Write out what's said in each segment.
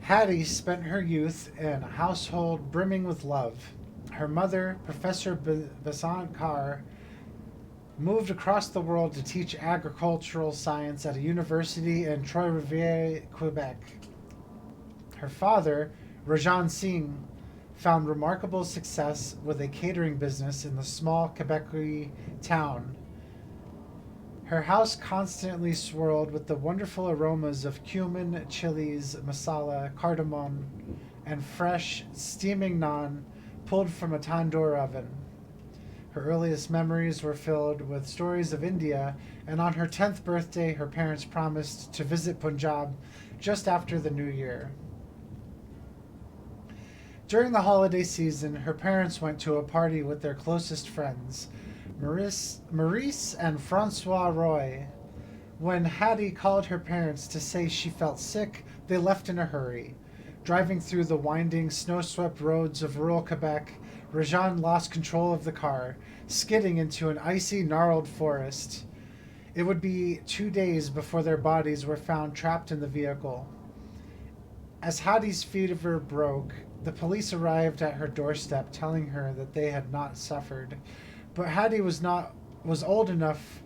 Haddie spent her youth in a household brimming with love. Her mother, Professor Besant Carr, moved across the world to teach agricultural science at a university in Trois-Rivières, Quebec. Her father, Rajan Singh, found remarkable success with a catering business in the small Quebecois town. Her house constantly swirled with the wonderful aromas of cumin, chilies, masala, cardamom, and fresh, steaming naan pulled from a tandoor oven. Her earliest memories were filled with stories of India, and on her 10th birthday, her parents promised to visit Punjab just after the new year. During the holiday season, her parents went to a party with their closest friends, Maurice and Francois Roy. When Haddie called her parents to say she felt sick, they left in a hurry. Driving through the winding, snow-swept roads of rural Quebec, Rajan lost control of the car, skidding into an icy, gnarled forest. It would be 2 days before their bodies were found trapped in the vehicle. As Hattie's fever broke, the police arrived at her doorstep telling her that they had not suffered. But Haddie was old enough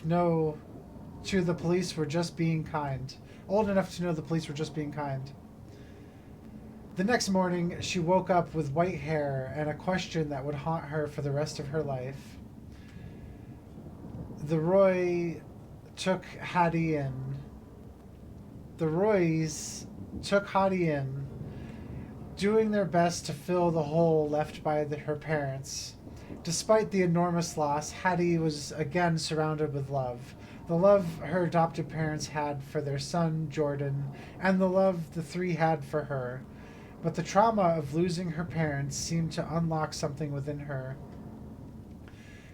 know to the police were just being kind. Old enough to know the police were just being kind. The next morning, she woke up with white hair and a question that would haunt her for the rest of her life. The Roy took Haddie in. The Roys took Haddie in, doing their best to fill the hole left by her parents. Despite the enormous loss, Haddie was again surrounded with love. The love her adopted parents had for their son, Jordan, and the love the three had for her. But the trauma of losing her parents seemed to unlock something within her.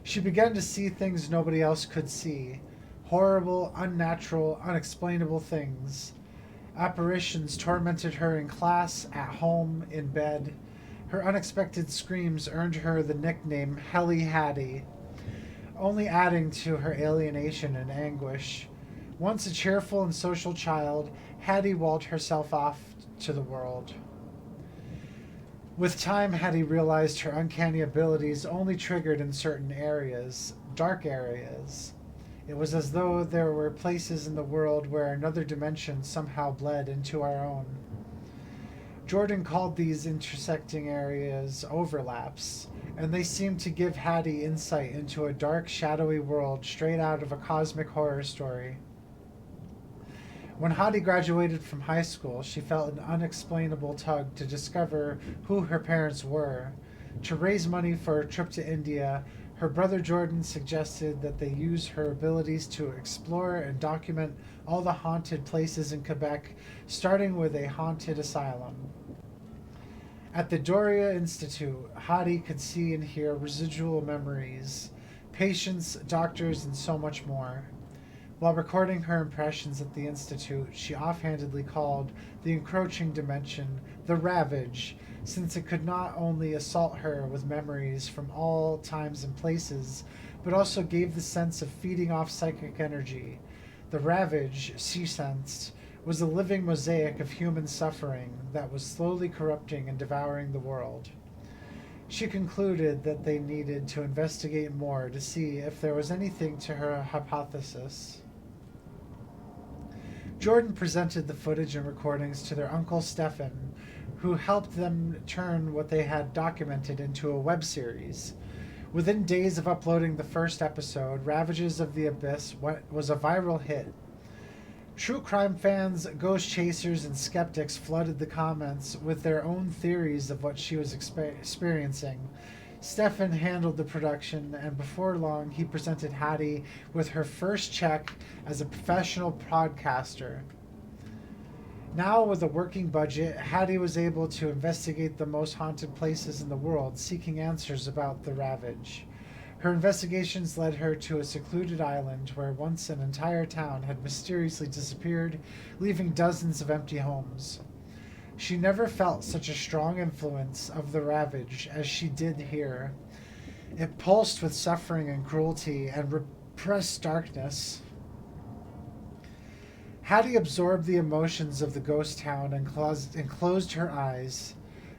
She began to see things nobody else could see. Horrible, unnatural, unexplainable things. Apparitions tormented her in class, at home, in bed. Her unexpected screams earned her the nickname Helly Haddie, only adding to her alienation and anguish. Once a cheerful and social child, Haddie walled herself off to the world. With time, Haddie realized her uncanny abilities only triggered in certain areas, dark areas. It was as though there were places in the world where another dimension somehow bled into our own. Jordan called these intersecting areas overlaps, and they seemed to give Haddie insight into a dark, shadowy world straight out of a cosmic horror story. When Haddie graduated from high school, she felt an unexplainable tug to discover who her parents were. To raise money for a trip to India, her brother Jordan suggested that they use her abilities to explore and document all the haunted places in Quebec, starting with a haunted asylum. At the Doria Institute, Haddie could see and hear residual memories, patients, doctors, and so much more. While recording her impressions at the Institute, she offhandedly called the encroaching dimension the Ravage, since it could not only assault her with memories from all times and places, but also gave the sense of feeding off psychic energy. The Ravage, she sensed, was a living mosaic of human suffering that was slowly corrupting and devouring the world. She concluded that they needed to investigate more to see if there was anything to her hypothesis. Jordan presented the footage and recordings to their uncle Stefan, who helped them turn what they had documented into a web series. Within days of uploading the first episode, Ravages of the Abyss was a viral hit. True crime fans, ghost chasers, and skeptics flooded the comments with their own theories of what she was experiencing. Stefan handled the production, and before long, he presented Haddie with her first check as a professional podcaster. Now, with a working budget, Haddie was able to investigate the most haunted places in the world, seeking answers about the Ravage. Her investigations led her to a secluded island where once an entire town had mysteriously disappeared, leaving dozens of empty homes. She never felt such a strong influence of the Ravage as she did here. It pulsed with suffering and cruelty and repressed darkness. Haddie absorbed the emotions of the ghost town and closed her eyes.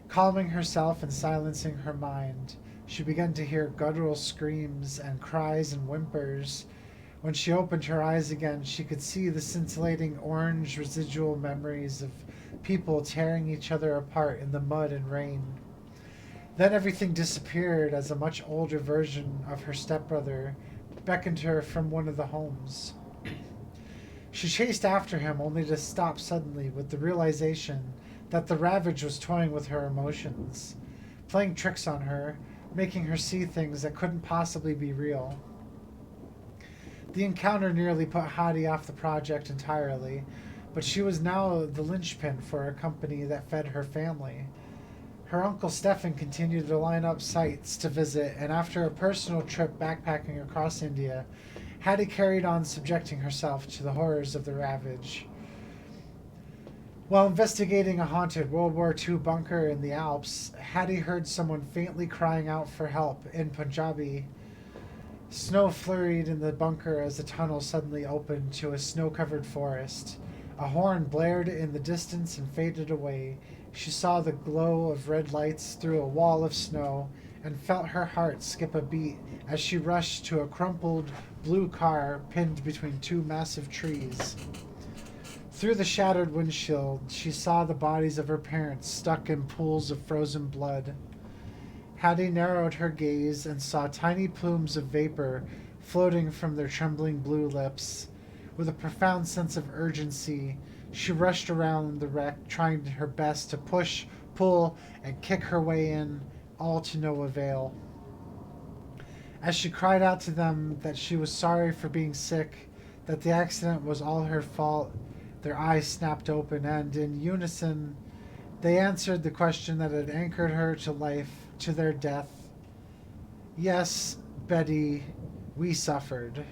Calming herself and silencing her mind, she began to hear guttural screams and cries and whimpers. When she opened her eyes again, she could see the scintillating orange residual memories of people tearing each other apart in the mud and rain. Then everything disappeared as a much older version of her stepbrother beckoned her from one of the homes. She chased after him only to stop suddenly with the realization that the Ravage was toying with her emotions, playing tricks on her, making her see things that couldn't possibly be real. The encounter nearly put Haddie off the project entirely, but she was now the linchpin for a company that fed her family. Her uncle Stefan continued to line up sites to visit, and after a personal trip backpacking across India, Haddie carried on subjecting herself to the horrors of the Ravage. While investigating a haunted World War II bunker in the Alps, Haddie heard someone faintly crying out for help in Punjabi. Snow flurried in the bunker as the tunnel suddenly opened to a snow-covered forest. A horn blared in the distance and faded away. She saw the glow of red lights through a wall of snow and felt her heart skip a beat as she rushed to a crumpled blue car pinned between two massive trees. Through the shattered windshield, she saw the bodies of her parents stuck in pools of frozen blood. Haddie narrowed her gaze and saw tiny plumes of vapor floating from their trembling blue lips. With a profound sense of urgency, she rushed around the wreck, trying her best to push, pull, and kick her way in, all to no avail. As she cried out to them that she was sorry for being sick, that the accident was all her fault, their eyes snapped open, and in unison, they answered the question that had anchored her to life, to their death. Yes, Betty, we suffered.